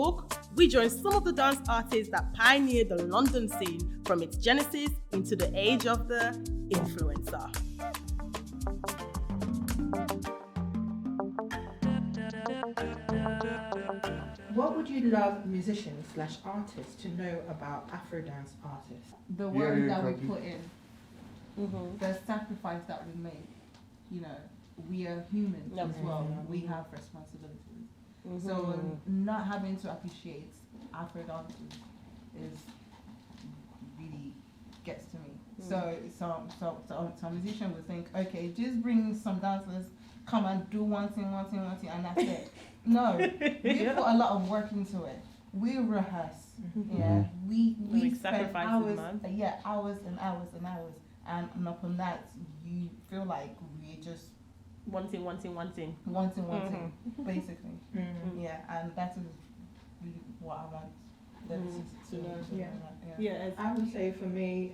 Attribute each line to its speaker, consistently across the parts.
Speaker 1: Talk, we join some of the dance artists that pioneered the London scene from its genesis into the age of the influencer.
Speaker 2: What would you love musicians / artists to know about Afrodance artists?
Speaker 3: The work that we put in, the sacrifice that we make. You know, we are humans as well. We have responsibilities. So not having to appreciate Afrodance is really gets to me. So some musician would think, okay, just bring some dancers, come and do one thing, and that's it. No, we put a lot of work into it. We rehearse. Yeah, we spend hours, hours and hours, and upon that, you feel like we just
Speaker 1: wanting,
Speaker 3: basically. Yeah, and that is really what I want them to know.
Speaker 2: I would say for me,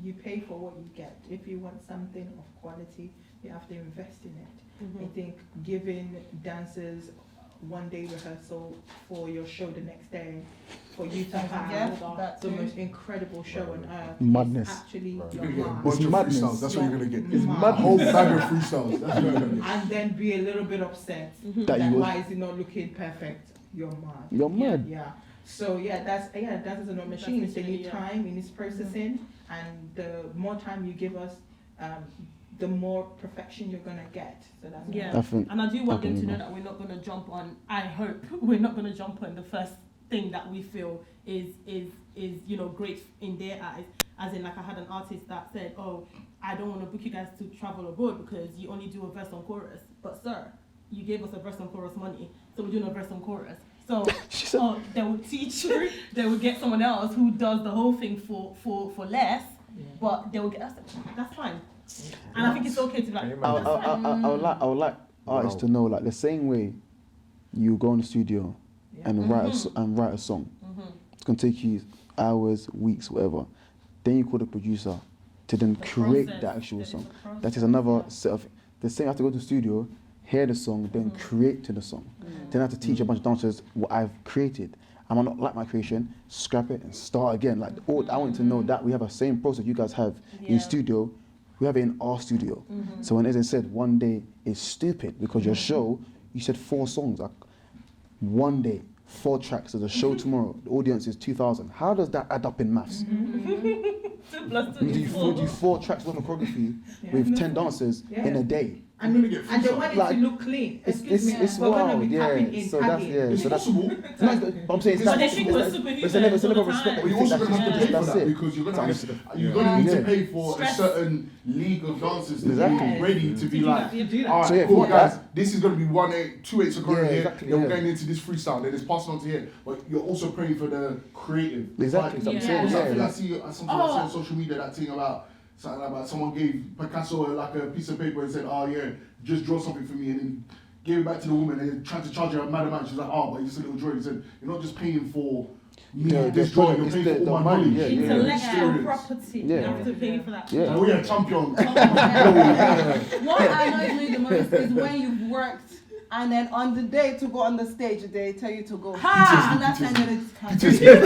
Speaker 2: you pay for what you get. If you want something of quality, you have to invest in it. I think giving dancers one day rehearsal for your show the next day, for you to have the most incredible show on earth.
Speaker 4: Madness.
Speaker 2: Actually,
Speaker 4: It's madness.
Speaker 5: That's what you're gonna get.
Speaker 4: It's
Speaker 5: A whole bag of freestyles. That's what you're gonna get.
Speaker 2: And then be a little bit upset that why is it not looking perfect? You're mad.
Speaker 4: You're mad.
Speaker 2: Yeah. So that's dancers are not machines. They need time in this processing, and the more time you give us, the more perfection you're gonna get. So that's
Speaker 1: and I do want them to know that we're not gonna jump on. I hope we're not gonna jump on the first thing that we feel is great in their eyes. As in, like, I had an artist that said, "Oh, I don't want to book you guys to travel abroad because you only do a verse on chorus." But sir, you gave us a verse on chorus money, so we're doing a verse on chorus. So they will teach you. They will get someone else who does the whole thing for less, but they will get us. That's fine. And I think it's okay to like.
Speaker 4: I would like artists to know, like, the same way you go in the studio and write a song. It's gonna take you hours, weeks, whatever. Then you call the producer to then create the actual song. That is another set of. The same, I have to go to the studio, hear the song, then create to the song. Then I have to teach a bunch of dancers what I've created. I might not like my creation, scrap it and start again. Like, I want to know that we have the same process you guys have in studio. We have it in our studio. So when Ezinne said one day is stupid because your show, you said 4 songs. Like, one day, 4 tracks. There's a show tomorrow. The audience is 2,000. How does that add up in maths? You do 4 tracks worth of choreography with 10 dancers in a day.
Speaker 2: And they want it to look clean.
Speaker 4: It's wild, So that's possible. But I'm saying it's a level of respect.
Speaker 5: But you're also going to have to pay for that because you're going to need to pay for a certain league of dancers to be ready to be like, all right, cool guys, this is going to be 1/8, 2/8 of choreography here. Then we're going into this freestyle. Then it's passing on to here. But you're also paying for the creative.
Speaker 4: Exactly.
Speaker 5: I see on social media that thing about. Something about someone gave Picasso like a piece of paper and said, "Oh yeah, just draw something for me," and then gave it back to the woman and then tried to charge her a mad amount. She's like, "Oh, but it's just a little drawing." He said, "You're not just paying for me this drawing, you're paying for all my knowledge."
Speaker 1: Intellectual property. You have to pay for that.
Speaker 5: Oh yeah, champion.
Speaker 3: What annoys me the most is when you've worked and then on the day to go on the stage, they tell you to go. And that's when it's
Speaker 5: It's giving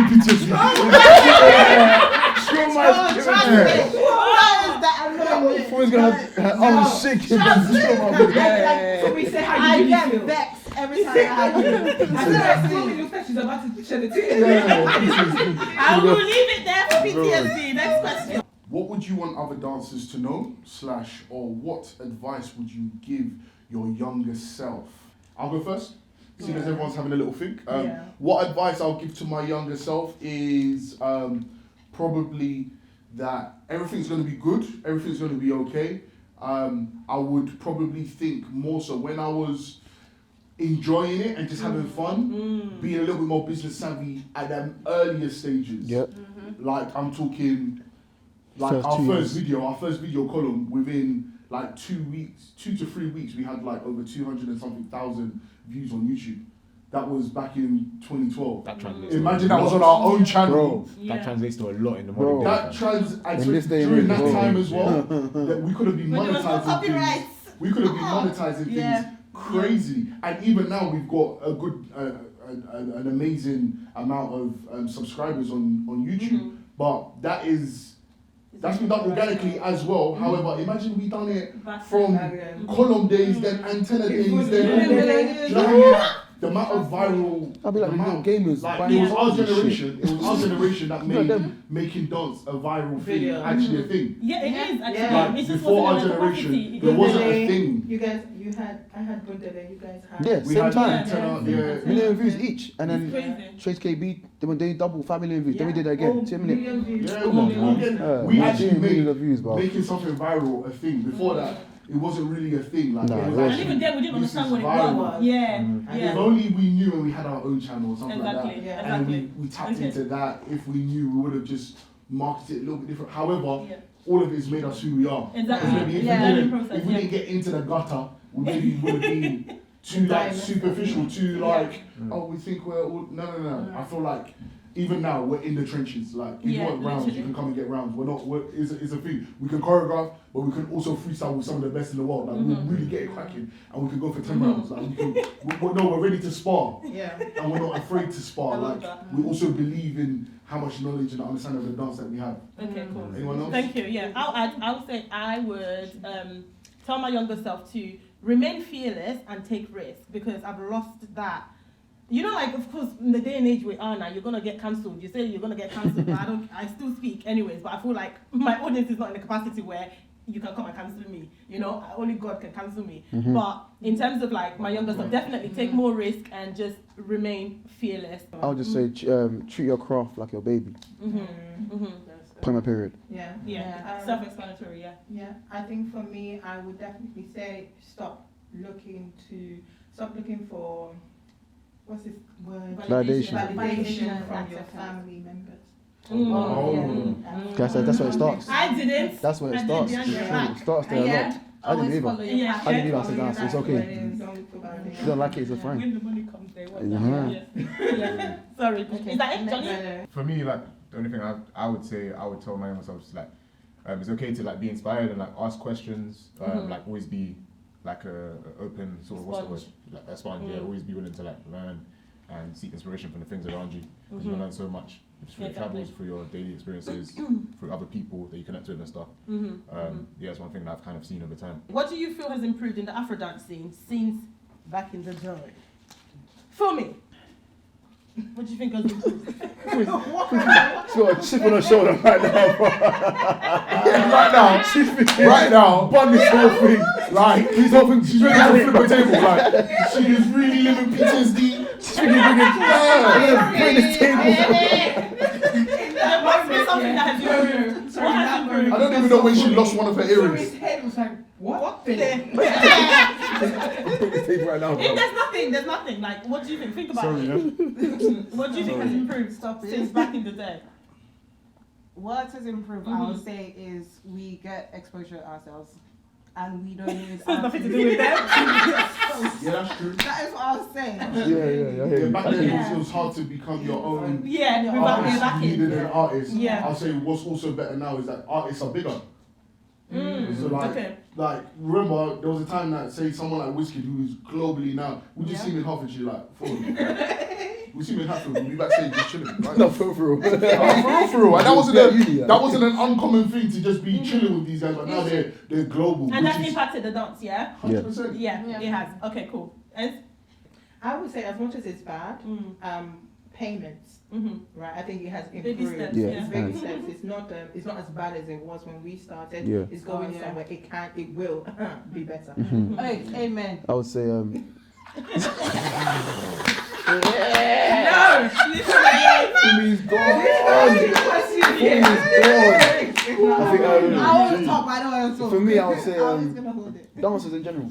Speaker 5: PTSD.
Speaker 3: I get vexed every time I have you.
Speaker 2: She's about to shed the tears.
Speaker 1: I will leave it there for PTSD. Next question.
Speaker 5: What would you want other dancers to know or what advice would you give your younger self? I'll go first. Seeing as everyone's having a little think. What advice I'll give to my younger self is probably that everything's going to be good, everything's going to be okay. I would probably think more so when I was enjoying it and just having fun, being a little bit more business savvy at them earlier stages. Like I'm talking, like our first video column within like 2 to 3 weeks, we had like over 200 and something thousand views on YouTube. That was back in 2012.
Speaker 6: That translates.
Speaker 5: Imagine that was on our own channel.
Speaker 6: Bro, that translates to a lot in the modern day.
Speaker 5: During that time as well, that we could have been monetizing things. We could have been monetizing things crazy. And even now we've got a good, an amazing amount of subscribers on YouTube. But that's been done organically as well. However, imagine we done it from column days, then antenna days, then the amount of viral.
Speaker 4: I'll be like the little gamers.
Speaker 5: Like it was our generation. It was our generation that made making dance a viral thing actually a thing.
Speaker 1: Yeah, it is actually.
Speaker 5: Like
Speaker 1: It's just
Speaker 5: before our
Speaker 1: wasn't in the
Speaker 5: generation,
Speaker 1: capacity.
Speaker 5: there wasn't a thing.
Speaker 2: You guys, I had Bundele, you guys had.
Speaker 4: Yeah,
Speaker 5: We
Speaker 4: same
Speaker 5: had
Speaker 4: time.
Speaker 5: antenna,
Speaker 4: Million views each, and
Speaker 1: It's
Speaker 4: then
Speaker 1: crazy.
Speaker 4: Trace KB, then they double 5 million views. Then we did that
Speaker 2: Oh,
Speaker 4: again, 2 million.
Speaker 2: million views.
Speaker 5: Yeah,
Speaker 4: Come on,
Speaker 5: we, we
Speaker 4: man.
Speaker 5: actually
Speaker 4: millions
Speaker 5: made
Speaker 4: of views, bro.
Speaker 5: making something viral a thing. Before that, it wasn't really a thing. Like
Speaker 4: No,
Speaker 5: it
Speaker 4: it
Speaker 5: was
Speaker 4: wasn't.
Speaker 1: And even then, we didn't
Speaker 5: this
Speaker 1: understand
Speaker 5: is
Speaker 1: what it
Speaker 5: viral.
Speaker 1: was. Yeah,
Speaker 2: And
Speaker 5: If
Speaker 1: yeah.
Speaker 5: only we knew and we had our own channel or something like
Speaker 1: Exactly,
Speaker 5: that,
Speaker 2: yeah.
Speaker 5: and
Speaker 1: exactly.
Speaker 5: we tapped
Speaker 1: Okay.
Speaker 5: into that. If we knew, we would have just marketed it a little bit different. However,
Speaker 1: Yeah.
Speaker 5: all of it's made us who we are.
Speaker 1: Exactly.
Speaker 5: Maybe if
Speaker 1: Yeah.
Speaker 5: we didn't,
Speaker 1: Process,
Speaker 5: if we
Speaker 1: yeah.
Speaker 5: didn't get into the gutter, we maybe would have been too like superficial, too like, oh, we think we're all. No. I feel like even now we're in the trenches. Like if you
Speaker 1: Yeah,
Speaker 5: want rounds, you
Speaker 1: literally.
Speaker 5: can come and get rounds. We're not. It's a thing. We can choreograph, but we can also freestyle with some of the best in the world. Like we'll really get it cracking, and we can go for 10 rounds. Like we can. We're ready to spar,
Speaker 2: Yeah.
Speaker 5: and we're not afraid to
Speaker 1: I
Speaker 5: spar.
Speaker 1: love
Speaker 5: Like
Speaker 1: that.
Speaker 5: we also believe in how much knowledge and understanding of the dance that we have.
Speaker 1: Okay, cool.
Speaker 5: Anyone else?
Speaker 1: Thank you. Yeah, I would say I would tell my younger self to remain fearless and take risks, because I've lost that. You know, like, of course, in the day and age we are now, you're gonna get cancelled. You say you're gonna get cancelled, but I still speak anyways. But I feel like my audience is not in the capacity where you can come and cancel me. You know, only God can cancel me. But in terms of like my younger self, definitely take more risk and just remain fearless.
Speaker 4: I would just say treat your craft like your baby. Point my period.
Speaker 2: Yeah.
Speaker 1: Yeah, self-explanatory. Yeah.
Speaker 2: Yeah, I think for me, I would definitely say stop looking for, what's this word?
Speaker 4: Validation.
Speaker 2: Validation from your family members.
Speaker 4: That's where it starts.
Speaker 1: I didn't.
Speaker 4: That's where it
Speaker 1: I
Speaker 4: starts.
Speaker 1: did behind your
Speaker 4: It
Speaker 1: back.
Speaker 4: starts there a lot. I didn't either.
Speaker 1: Yeah.
Speaker 4: I didn't either. I said, nah, so it's okay.
Speaker 2: Don't look for validation.
Speaker 4: If you don't like it, it's fine.
Speaker 1: When the money comes, they want
Speaker 4: Yeah.
Speaker 1: that. Yeah. Sorry. Is that it, Johnny?
Speaker 2: No.
Speaker 6: For me, like the only thing I would say, I would tell my younger self is like, it's okay to like be inspired and like ask questions, like always be like a open sort of what's the word, like a sponge. Yeah, always be willing to like learn and seek inspiration from the things around you. Because you can learn so much through your travels, through your daily experiences, through other people that you connect with and stuff. Yeah, it's one thing that I've kind of seen over time.
Speaker 1: What do you feel has improved in the Afrodance scene since back in the day? Fumy, what do you think has improved?
Speaker 4: She's got a chip on her shoulder right now, bro.
Speaker 5: Right now, bun this whole thing. Like this whole thing, she's really having to flip a table. Like she is really living PTSD.
Speaker 4: She's really bring this table.
Speaker 1: There must be something that has improved. What has improved?
Speaker 5: I don't even know when she lost one of her earrings.
Speaker 2: His head was like, what?
Speaker 4: Bring this table right now, bro.
Speaker 1: There's nothing. Like, what do you think? Think about
Speaker 4: Sorry,
Speaker 1: it.
Speaker 4: yeah.
Speaker 1: What do you think has improved
Speaker 3: Stop it.
Speaker 1: since back in the day?
Speaker 3: What has improved, I would say, is we get exposure ourselves, and we don't use.
Speaker 1: Has nothing to do with that.
Speaker 5: Yeah, that's true.
Speaker 3: That is what I was saying.
Speaker 4: Yeah, I hear
Speaker 5: Yeah,
Speaker 4: you.
Speaker 5: back then it was hard to become your own
Speaker 1: Yeah, without being
Speaker 5: artist.
Speaker 1: back
Speaker 5: You needed
Speaker 1: in.
Speaker 5: an artist.
Speaker 1: Yeah.
Speaker 5: I'll say what's also better now is that artists are bigger. So like,
Speaker 1: Okay.
Speaker 5: like remember there was a time that say someone like Wizkid who is globally now, we just see him in Hertfordshire like we see him in Hertford, we'll be backstage just chilling. Right?
Speaker 4: No, for real.
Speaker 5: For real. And that wasn't
Speaker 4: Yeah.
Speaker 5: that wasn't an uncommon thing to just be chilling with these guys, but now they're global.
Speaker 1: And
Speaker 5: which
Speaker 1: that's
Speaker 5: is
Speaker 1: impacted the dance, yeah?
Speaker 5: 100%.
Speaker 1: Yeah, it has. Okay, cool.
Speaker 2: I would say as much as it's bad, payments, right? I think it has
Speaker 1: Baby
Speaker 2: improved.
Speaker 1: steps,
Speaker 4: Yeah.
Speaker 2: It's baby steps. It's not as bad as it was when we started.
Speaker 4: Yeah.
Speaker 2: It's going
Speaker 3: Oh, yeah.
Speaker 2: somewhere. It will be better.
Speaker 3: Hey, amen.
Speaker 4: I would say
Speaker 1: No!
Speaker 4: Fumi's gone. I think
Speaker 3: I was top, I know I was top.
Speaker 4: for me, I would say
Speaker 3: I was gonna hold it.
Speaker 4: dancers in general.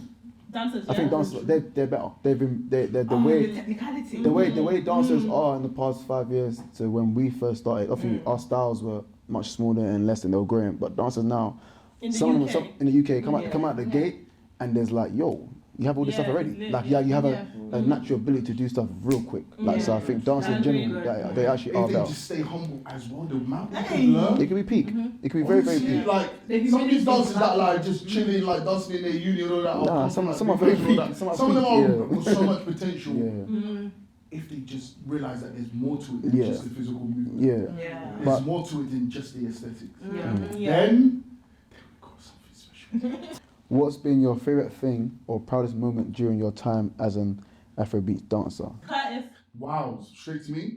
Speaker 1: Dancers,
Speaker 4: I think dancers they're better. They've been the
Speaker 2: The
Speaker 4: way
Speaker 2: technicality.
Speaker 4: the way dancers are in the past 5 years to when we first started. I think our styles were much smaller and less, and they were growing. But dancers now,
Speaker 1: In the
Speaker 4: some
Speaker 1: UK.
Speaker 4: in the UK come out the gate, and there's like, yo, you have all this stuff already.
Speaker 1: it's lit,
Speaker 4: Like you have
Speaker 3: yeah.
Speaker 4: a natural ability to do stuff real quick. Like, so I think dancers in general, they actually are
Speaker 5: If they
Speaker 4: about.
Speaker 5: just stay humble as well, the amount they can learn.
Speaker 4: It can be peak. It can be very, very peak.
Speaker 5: Like, some of these dancers that like just chilling, like dancing in their uni and all that.
Speaker 4: Nah, some are very peak.
Speaker 5: Some of them are with so much potential.
Speaker 4: Yeah.
Speaker 5: If they just realise that there's more to it than just the physical movement.
Speaker 2: Yeah.
Speaker 5: There's more to it than just the aesthetics.
Speaker 1: Yeah.
Speaker 5: Then we've got something special.
Speaker 4: What's been your favourite thing or proudest moment during your time as an Afrobeat dancer?
Speaker 1: Curtis.
Speaker 5: Wow, straight to me.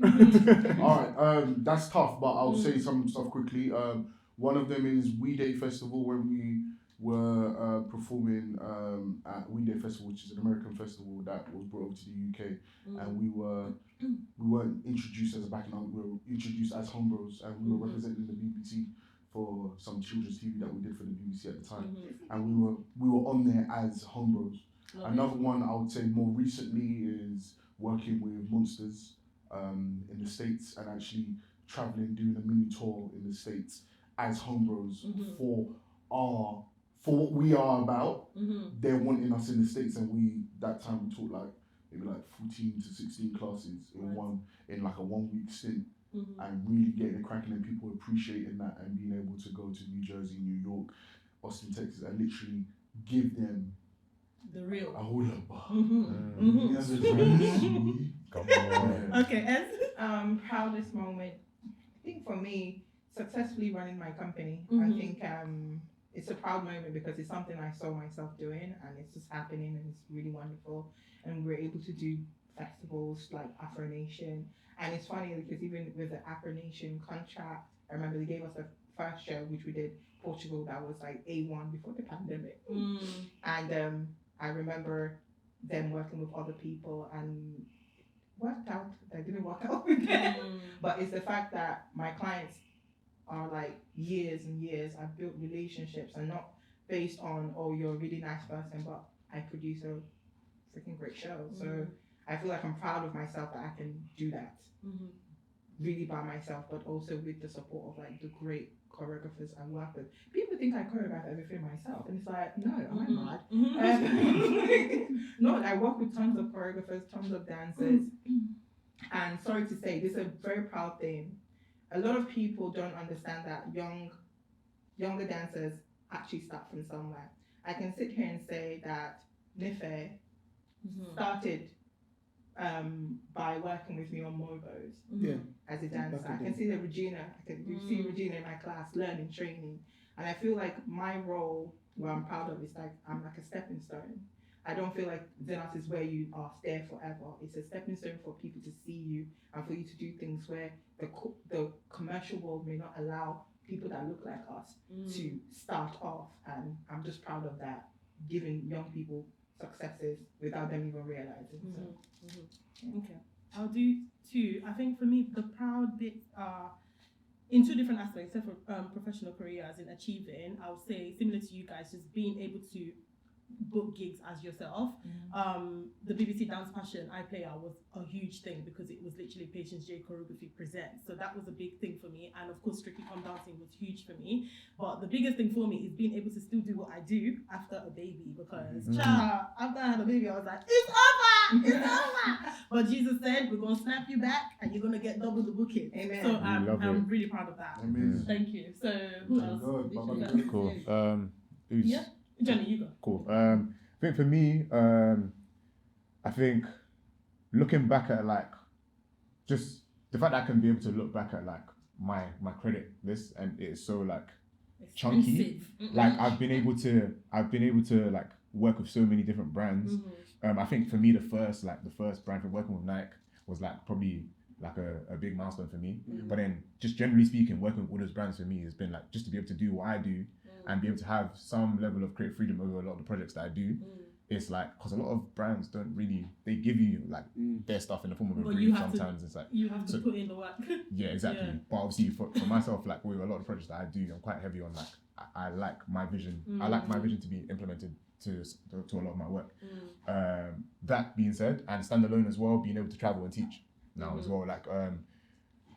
Speaker 5: All right, that's tough, but I'll say some stuff quickly. One of them is We Day Festival, when we were performing at We Day Festival, which is an American festival that was brought over to the UK, and we weren't introduced as a backing act. We were introduced as homebrews, and we were representing the BBC for some children's TV that we did for the BBC at the time, and we were on there as homebrews. Another one I would say more recently is working with Monsters in the States, and actually traveling, doing a mini tour in the States as homebrews for what we are about. They're wanting us in the States, and that time we taught like maybe like 14 to 16 classes in like a 1 week stint, and really getting it cracking, and people appreciating that, and being able to go to New Jersey, New York, Austin, Texas, and literally give them
Speaker 1: the real.
Speaker 5: a whole lot.
Speaker 1: Okay, Ez?
Speaker 2: Proudest moment. I think for me, successfully running my company. I think it's a proud moment because it's something I saw myself doing, and it's just happening, and it's really wonderful. And we're able to do festivals like Afro Nation. And it's funny because even with the Afro Nation contract, I remember they gave us the first show, which we did Portugal, that was like A1 before the pandemic. And I remember them working with other people, and worked out. That didn't work out again. But it's the fact that my clients are like years and years. I've built relationships, and not based on, oh, you're a really nice person, but I produce a freaking great show. So I feel like I'm proud of myself that I can do that really by myself, but also with the support of like the great choreographers I work with. People think I choreograph everything myself, and it's like, no, am I mad? No, I work with tons of choreographers, tons of dancers, and sorry to say, this is a very proud thing. A lot of people don't understand that younger dancers actually start from somewhere. I can sit here and say that Nife started by working with me on Mobos as a dancer. I can see that Regina, you see Regina in my class, learning, training. And I feel like my role, what I'm proud of, is like, I'm like a stepping stone. I don't feel like Zenart is where you are there forever. It's a stepping stone for people to see you and for you to do things where the commercial world may not allow people that look like us to start off. And I'm just proud of that, giving young people successes without them even realizing.
Speaker 1: Okay, I'll do two. I think for me, the proud bits are in two different aspects. Except for professional careers in achieving, I would say similar to you guys, just being able to book gigs as yourself. The BBC Dance Passion iPlayer was a huge thing because it was literally Patience J Choreography Presents. So that was a big thing for me. And of course, Strictly Come Dancing was huge for me. But the biggest thing for me is being able to still do what I do after a baby, because after I had a baby, I was like, it's over! It's over! But Jesus said, we're going to snap you back and you're going to get double the booking.
Speaker 2: Amen.
Speaker 1: So I'm really proud of that.
Speaker 5: Amazing.
Speaker 1: Thank you. So who else?
Speaker 6: Cool.
Speaker 1: Yeah? Johnny, you go.
Speaker 6: Cool. I think for me, I think looking back at like just the fact that I can be able to look back at like my credit list, and it's so like chunky. Like I've been able to like work with so many different brands. I think for me the first brand from working with Nike was like probably like a big milestone for me. But then just generally speaking, working with all those brands for me has been like just to be able to do what I do and be able to have some level of creative freedom over a lot of the projects that I do. It's like, because a lot of brands don't really, they give you like their stuff in the form of a brief sometimes. It's like,
Speaker 1: you have to put in the work.
Speaker 6: Yeah, exactly. Yeah. But obviously for myself, like with a lot of projects that I do, I'm quite heavy on like, I like my vision. I like my vision to be implemented to a lot of my work. That being said, and standalone as well, being able to travel and teach now as well. Like,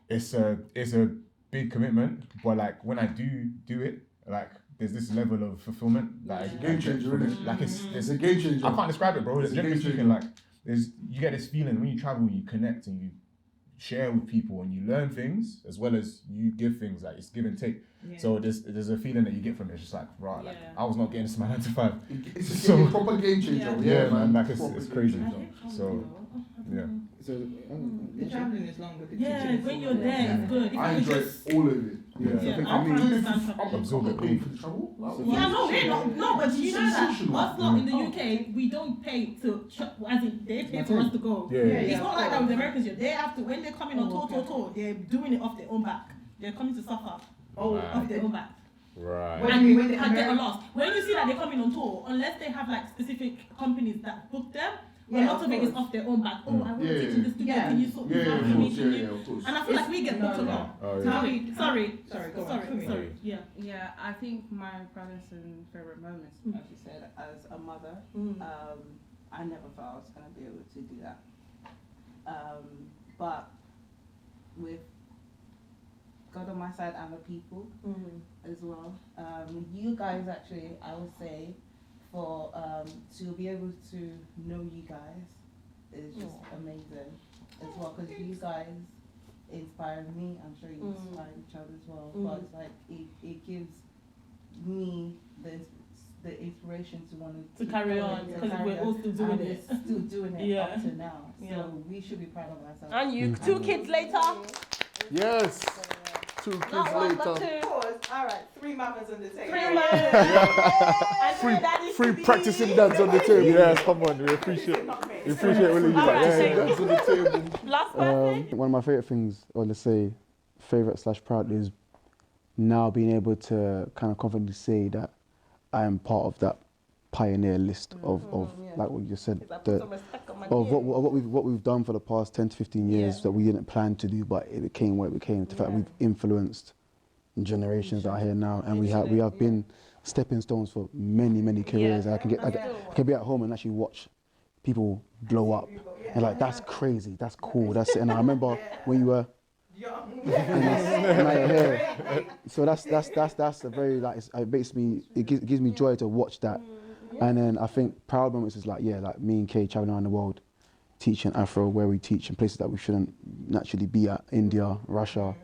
Speaker 6: it's a big commitment, but like when I do it, like there's this level of fulfillment that
Speaker 5: game changer, isn't it?
Speaker 6: Like it's
Speaker 5: a game changer.
Speaker 6: I can't describe it, bro. Generally speaking, like you get this feeling when you travel, you connect and you share with people and you learn things as well as you give things. Like it's give and take.
Speaker 2: Yeah.
Speaker 6: So there's a feeling that you get from it. It's just like, right, like,
Speaker 1: Yeah.
Speaker 6: I was not getting this my 9 to 5.
Speaker 5: It's a proper game changer.
Speaker 6: Yeah, man, like
Speaker 5: Proper
Speaker 6: it's
Speaker 5: game
Speaker 6: crazy.
Speaker 5: changer.
Speaker 6: So yeah.
Speaker 4: So,
Speaker 2: The traveling is long, but the
Speaker 1: Yeah,
Speaker 2: teaching is
Speaker 1: when
Speaker 2: so
Speaker 1: you're
Speaker 2: good.
Speaker 1: there, it's good. If
Speaker 5: I
Speaker 1: you
Speaker 5: enjoy
Speaker 1: just
Speaker 5: all of it.
Speaker 6: Yeah.
Speaker 5: So I think
Speaker 1: I
Speaker 5: for me,
Speaker 1: understand
Speaker 5: I'm
Speaker 1: travel.
Speaker 6: Absorb
Speaker 5: not
Speaker 6: it.
Speaker 5: paying for the travel.
Speaker 1: Yeah, no, but you know that
Speaker 5: Sensational.
Speaker 1: us lot in the UK, we don't pay to, as in, they pay for us to go.
Speaker 6: Yeah.
Speaker 1: It's not like that with the Americans. They have to, when they're coming on tour, they're doing it off their own back. They're coming to suffer off their own back.
Speaker 6: Right.
Speaker 2: What do
Speaker 1: And
Speaker 2: you mean when
Speaker 1: and get a
Speaker 2: Ameri-
Speaker 1: loss. When you see that they're coming on tour, unless they have like specific companies that book them, a
Speaker 2: Yeah,
Speaker 1: lot
Speaker 2: of
Speaker 1: of it is
Speaker 2: course.
Speaker 1: off their own back. Oh, I want to teach in the studio.
Speaker 2: Yeah.
Speaker 1: Can you sort
Speaker 5: Yeah,
Speaker 1: this out
Speaker 5: of
Speaker 1: for me?
Speaker 5: course,
Speaker 1: Can
Speaker 5: yeah,
Speaker 1: you?
Speaker 5: of course.
Speaker 1: And I feel like we get booked a lot.
Speaker 6: Oh, yeah.
Speaker 2: Sorry, go on.
Speaker 1: Sorry. Yeah.
Speaker 3: Yeah, I think my proudest and favorite moments, as you said, as a mother, I never thought I was gonna be able to do that. But with God on my side and the people as well, you guys actually, I would say, for to be able to know you guys is just amazing as well, because you guys inspire me. I'm sure you inspire each other as well. But it's like it gives me the inspiration to want to
Speaker 1: Carry on, because we're all still doing it.
Speaker 3: Still doing it
Speaker 1: Yeah.
Speaker 3: up to now. So
Speaker 1: Yeah.
Speaker 3: we should be proud of ourselves.
Speaker 1: And you, 2 kids later.
Speaker 5: Yes. 2 kids
Speaker 1: Not one, but
Speaker 5: later.
Speaker 1: 2.
Speaker 2: All right, 3 mamas on the table.
Speaker 1: 3 months. And 3 daddies.
Speaker 4: free practicing dads on the table.
Speaker 6: Yes, come on, we appreciate when you
Speaker 1: Alright,
Speaker 6: like,
Speaker 5: Dads on the table.
Speaker 1: Last person.
Speaker 4: One of my favorite things, or let's say favorite/proud, is now being able to kind of confidently say that I am part of that pioneer list of like what you said, what we've done for the past 10 to 15 years that we didn't plan to do, but it became what it became. The fact we've influenced generations that are here now, and we have been stepping stones for many careers. I can be at home and actually watch people blow up, and like that's crazy, that's cool, that's it. And I remember when you were so that's a very like it gives me joy to watch that. And then I think proud moments is like me and Kay traveling around the world teaching Afro, where we teach in places that we shouldn't naturally be at, India, Russia,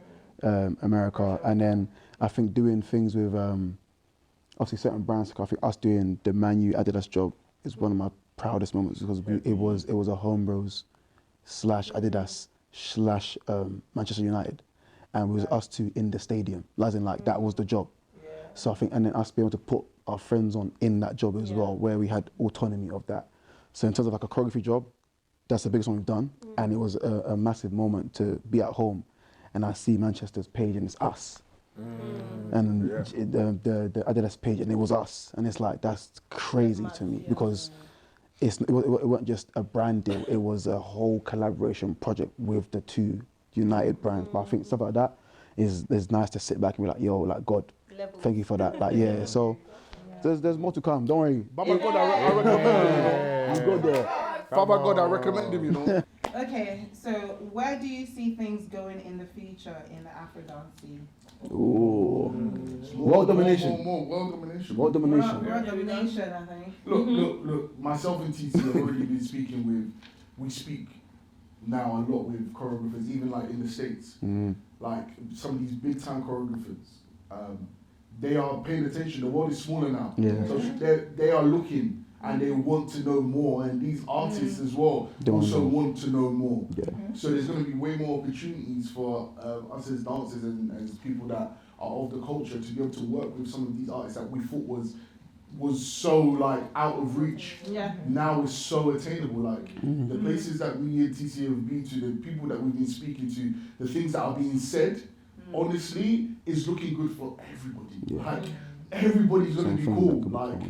Speaker 4: America. And then I think doing things with obviously certain brands, I think us doing the Man U Adidas job is one of my proudest moments, because it was a Homebros / Adidas / Manchester United, and it was us two in the stadium, as in like that was the job. So I think, and then us being able to put our friends on in that job as well, where we had autonomy of that. So in terms of like a choreography job, that's the biggest one we've done, and it was a massive moment to be at home and I see Manchester's page and it's us. And the Adidas page and it was us, and it's like that's crazy to me, because it wasn't just a brand deal, it was a whole collaboration project with the two United brands. But I think stuff like that is nice to sit back and be like, yo, like God, thank you for that. Like so there's more to come, don't worry.
Speaker 5: Baba God, I recommend him, you know. You go there. Baba God, I recommend him, you know.
Speaker 3: Okay, so where do you see things going in the future in the Afrodance scene?
Speaker 4: Ooh. World domination.
Speaker 5: More world domination.
Speaker 4: World domination.
Speaker 3: World domination, I think.
Speaker 5: Look. Myself and TT have already been speaking with. We speak now a lot with choreographers, even like in the States. Like some of these big time choreographers. They are paying attention. The world is smaller now. So they are looking and they want to know more. And these artists as well also want to know more. So there's going to be way more opportunities for us as dancers and as people that are of the culture to be able to work with some of these artists that we thought was so like out of reach. Now it's so attainable. Like the places that we at TC have been to, the people that we've been speaking to, the things that are being said, honestly, is looking good for everybody. Like everybody's gonna be cool. Like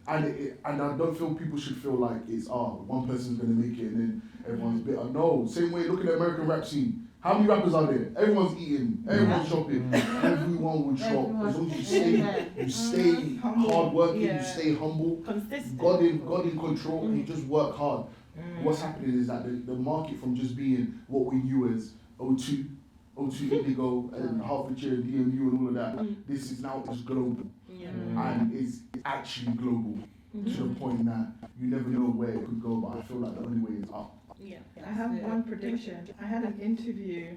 Speaker 5: and I don't feel people should feel like it's one person's gonna make it and then everyone's bitter. No, same way. Look at the American rap scene. How many rappers are there? Everyone's eating, everyone's shopping, everyone will shop. As long as you stay hard working, you stay humble, God in control, and you just work hard. What's happening is that the market from just being what we knew as O2 Indigo and Hertfordshire and DMU and all of that, this is now it's global. And it's actually global to the point that you never know where it could go, but I feel like the only way is up.
Speaker 1: Yeah.
Speaker 2: I have one prediction. I had an interview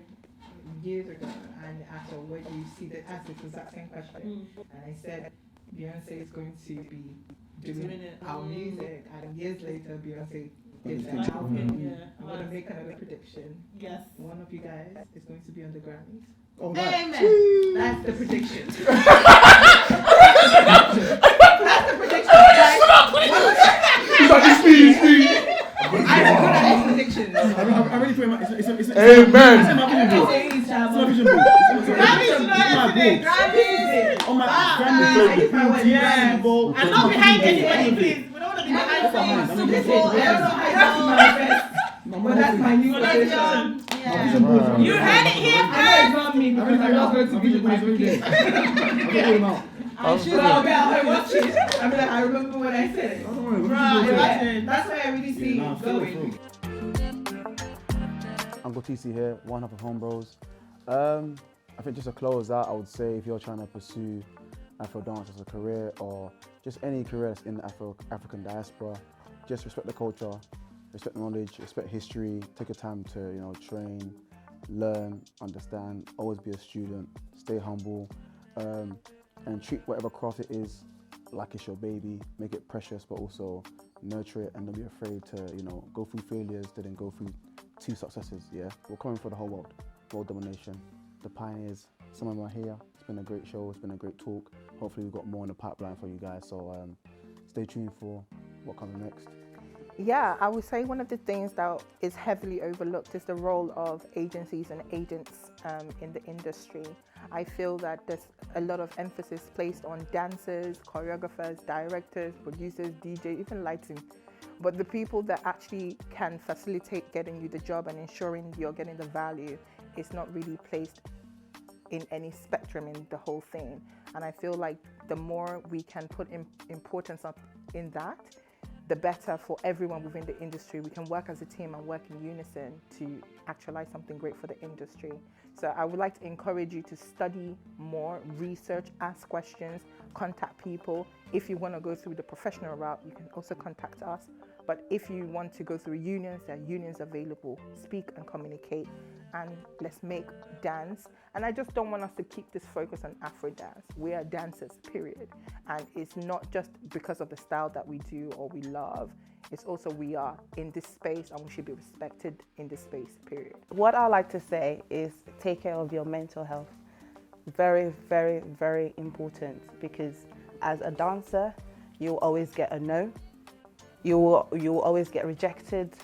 Speaker 2: years ago, and asked her, where do you see the answer to the exact same question? And I said, Beyonce is going to be doing our music, and years later, Beyonce did that album. I'm going to make another prediction.
Speaker 1: Yes.
Speaker 2: One of you guys is going to be on the Grammys.
Speaker 5: Oh,
Speaker 3: Amen.
Speaker 2: That's the prediction. That's the prediction.
Speaker 5: He's like, it's me.
Speaker 2: I'm good at these predictions.
Speaker 7: I really feel it's
Speaker 5: Amen.
Speaker 7: It's my vision board. It's my vision board.
Speaker 2: Grammys.
Speaker 7: On my
Speaker 2: Grammys.
Speaker 7: Grammys.
Speaker 1: And not behind anybody, please. We don't want to be behind someone.
Speaker 2: But that's my new prediction.
Speaker 1: You heard it here
Speaker 2: I know it's
Speaker 1: first.
Speaker 2: not me because I'm not going to be with my kid.
Speaker 1: I should
Speaker 2: I'll watch it. I'm like, I remember when I said it.
Speaker 1: Imagine.
Speaker 2: That's why I really see it going.
Speaker 4: Uncle TC here, one half of Home Bros. I think just to close out, I would say if you're trying to pursue Afrodance as a career or just any career that's in the African diaspora, just respect the culture, respect knowledge, respect history, take your time to train, learn, understand, always be a student, stay humble, and treat whatever craft it is like it's your baby, make it precious but also nurture it, and don't be afraid to go through failures to then go through 2 successes. Yeah, we're coming for the whole world domination. The pioneers, some of them are here. It's been a great show, it's been a great talk. Hopefully we've got more in the pipeline for you guys, so stay tuned for what comes next.
Speaker 2: Yeah, I would say one of the things that is heavily overlooked is the role of agencies and agents in the industry. I feel that there's a lot of emphasis placed on dancers, choreographers, directors, producers, DJs, even lighting. But the people that actually can facilitate getting you the job and ensuring you're getting the value is not really placed in any spectrum in the whole thing. And I feel like the more we can put importance up in that, the better for everyone within the industry. We can work as a team and work in unison to actualize something great for the industry. So I would like to encourage you to study more, research, ask questions, contact people. If you want to go through the professional route, you can also contact us. But if you want to go through unions, there are unions available. Speak and communicate, and let's make dance. And I just don't want us to keep this focus on Afrodance. We are dancers, period. And it's not just because of the style that we do or we love. It's also we are in this space and we should be respected in this space, period.
Speaker 8: What I like to say is take care of your mental health. Very, very, very important, because as a dancer, you'll always get a no. You will always get rejected.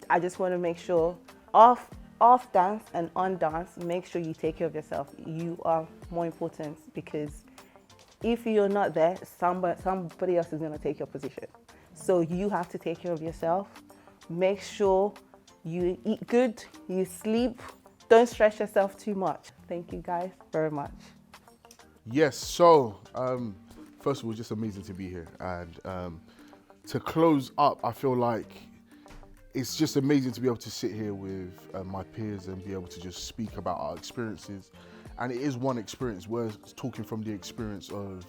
Speaker 8: I just want to make sure off dance and on dance, make sure you take care of yourself. You are more important, because if you're not there, somebody else is going to take your position. So you have to take care of yourself. Make sure you eat good, you sleep. Don't stress yourself too much. Thank you guys very much.
Speaker 5: Yes, so first of all, just amazing to be here. And to close up, I feel like it's just amazing to be able to sit here with my peers and be able to just speak about our experiences. And it is one experience. We're talking from the experience of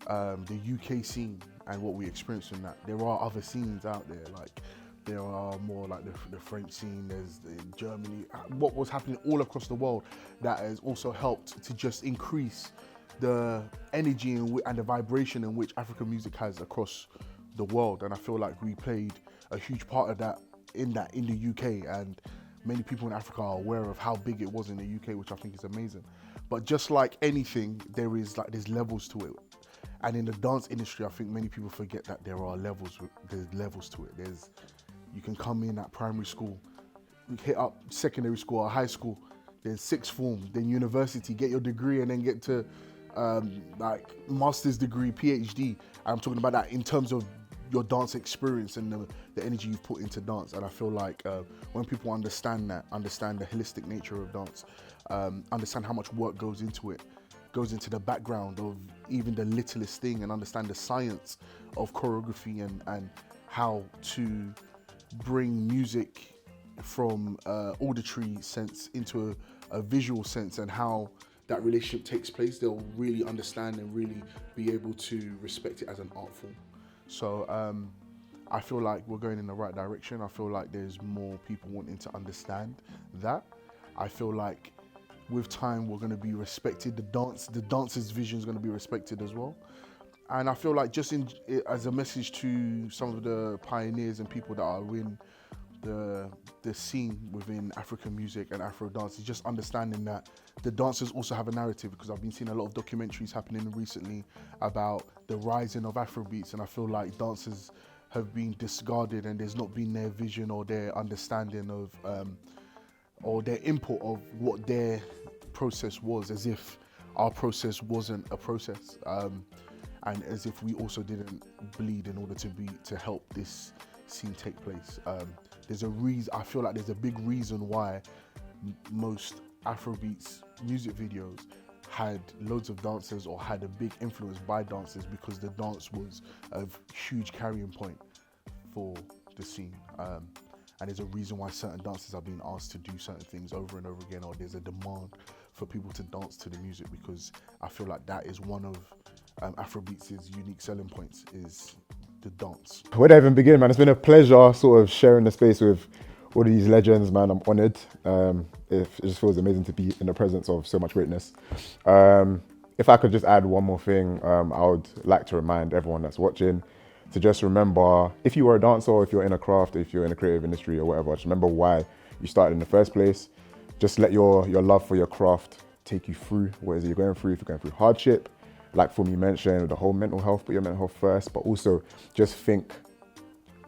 Speaker 5: the UK scene and what we experience in that. There are other scenes out there, like there are more like the French scene, there's Germany, what was happening all across the world that has also helped to just increase the energy and the vibration in which African music has across the world. And I feel like we played a huge part of that in the UK, and many people in Africa are aware of how big it was in the UK, which I think is amazing. But just like anything, there's levels to it. And in the dance industry, I think many people forget that there's levels to it. You can come in at primary school, hit up secondary school or high school, then sixth form, then university, get your degree, and then get to like master's degree, PhD. I'm talking about that in terms of your dance experience and the energy you've put into dance. And I feel like when people understand that, understand the holistic nature of dance, understand how much work goes into it, goes into the background of even the littlest thing, and understand the science of choreography and how to bring music from auditory sense into a visual sense, and how that relationship takes place, they'll really understand and really be able to respect it as an art form. So I feel like we're going in the right direction. I feel like there's more people wanting to understand that. I feel like with time we're going to be respected. The dancer's vision is going to be respected as well. And I feel like just as a message to some of the pioneers and people that are in the scene within African music and Afro dance, is just understanding that the dancers also have a narrative, because I've been seeing a lot of documentaries happening recently about the rising of Afrobeats, and I feel like dancers have been discarded and there's not been their vision or their understanding of or their input of what their process was, as if our process wasn't a process, and as if we also didn't bleed in order to help this scene take place. There's a reason. I feel like there's a big reason why most Afrobeats music videos had loads of dancers or had a big influence by dancers, because the dance was a huge carrying point for the scene. And there's a reason why certain dancers are being asked to do certain things over and over again, or there's a demand for people to dance to the music, because I feel like that is one of Afrobeats' unique selling points, is the dance.
Speaker 6: Where do I even begin, man? It's been a pleasure sort of sharing the space with all of these legends, man. I'm honoured. It just feels amazing to be in the presence of so much greatness. If I could just add one more thing, I would like to remind everyone that's watching to just remember, if you were a dancer, or if you're in a craft, if you're in a creative industry or whatever, just remember why you started in the first place. Just let your love for your craft take you through what it is you're going through. If you're going through hardship, like Fumy mentioned, the whole mental health, put your mental health first, but also just think,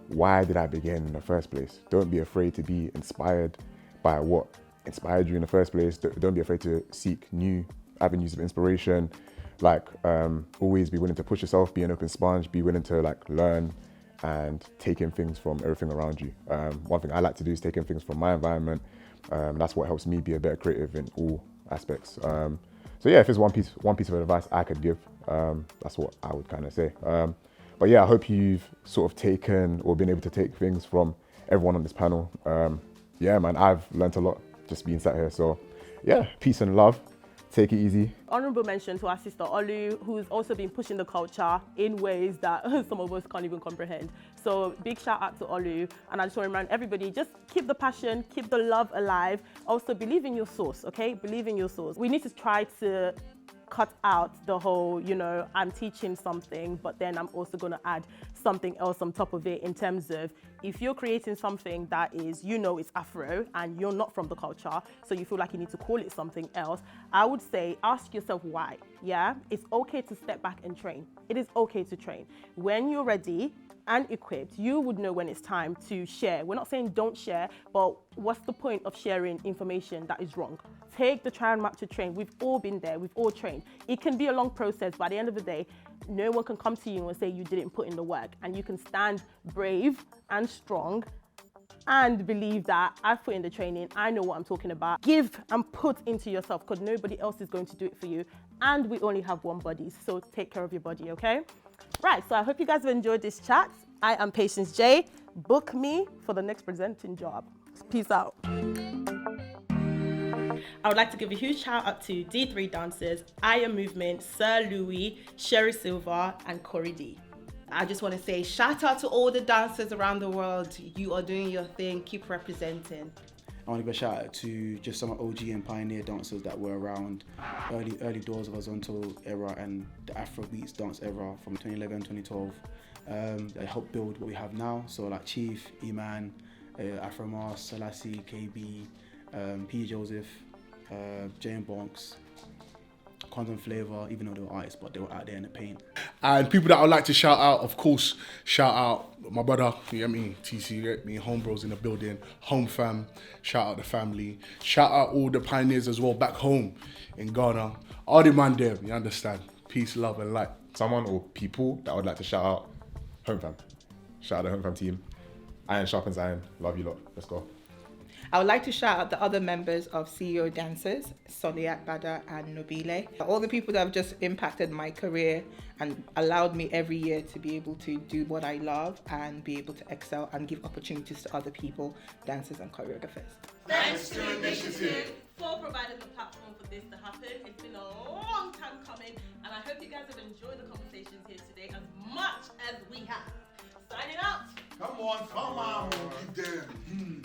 Speaker 6: why did I begin in the first place? Don't be afraid to be inspired by what inspired you in the first place. Don't be afraid to seek new avenues of inspiration. Like, always be willing to push yourself, be an open sponge, be willing to like learn and take in things from everything around you. One thing I like to do is take in things from my environment. That's what helps me be a better creative in all aspects. So yeah, if there's one piece of advice I could give, that's what I would kind of say. But yeah, I hope you've sort of taken or been able to take things from everyone on this panel. Yeah, man, I've learned a lot just being sat here. So yeah, peace and love. Take it easy.
Speaker 1: Honourable mention to our sister Olu, who's also been pushing the culture in ways that some of us can't even comprehend. So big shout out to Olu, and I just want to remind everybody, just keep the passion, keep the love alive. Also believe in your source, okay? Believe in your source. We need to try to cut out the whole, I'm teaching something, but then I'm also going to add something else on top of it, in terms of, if you're creating something that is, it's Afro and you're not from the culture, so you feel like you need to call it something else, I would say ask yourself why. Yeah, it's okay to step back and train. It is okay to train. When you're ready and equipped, you would know when it's time to share. We're not saying don't share, but what's the point of sharing information that is wrong? Take the trial map to train. We've all been there, we've all trained. It can be a long process, but at the end of the day, no one can come to you and say you didn't put in the work, and you can stand brave and strong and believe that I've put in the training, I know what I'm talking about. Give and put into yourself, because nobody else is going to do it for you, and we only have one body, so take care of your body, okay? Right, so I hope you guys have enjoyed this chat. I am Patience J. Book me for the next presenting job. Peace out. I would like to give a huge shout out to D3 dancers, Aya Movement, Sir Louis, Sherry Silva, and Corey D.
Speaker 9: I just want to say shout out to all the dancers around the world. You are doing your thing. Keep representing.
Speaker 10: I want to give a shout out to just some OG and pioneer dancers that were around early doors of horizontal era and the Afrobeats dance era from 2011, 2012. They helped build what we have now. So like Chief, E-Man, Afro Mars, Selassie, KB, P. Joseph, Jane Bonks, Condom Flavor, even though they were artists, but they were out there in the paint.
Speaker 5: And people that I would like to shout out, of course, shout out my brother, you get me, TC, you get me, home bros in the building, home fam, shout out the family, shout out all the pioneers as well back home in Ghana. All the man there, you understand? Peace, love and light.
Speaker 6: Someone or people that I would like to shout out, home fam. Shout out the home fam team. Iron sharpens iron, love you lot, let's go.
Speaker 2: I would like to shout out the other members of CEO Dancers, Soliat Bada and Nobile. All the people that have just impacted my career and allowed me every year to be able to do what I love and be able to excel and give opportunities to other people, dancers and choreographers.
Speaker 1: Thanks to Initiative for providing the platform for this to happen. It's been a long time coming, and I hope you guys have enjoyed the conversations here today as much as we have. Signing out.
Speaker 11: Come on, come on, give them.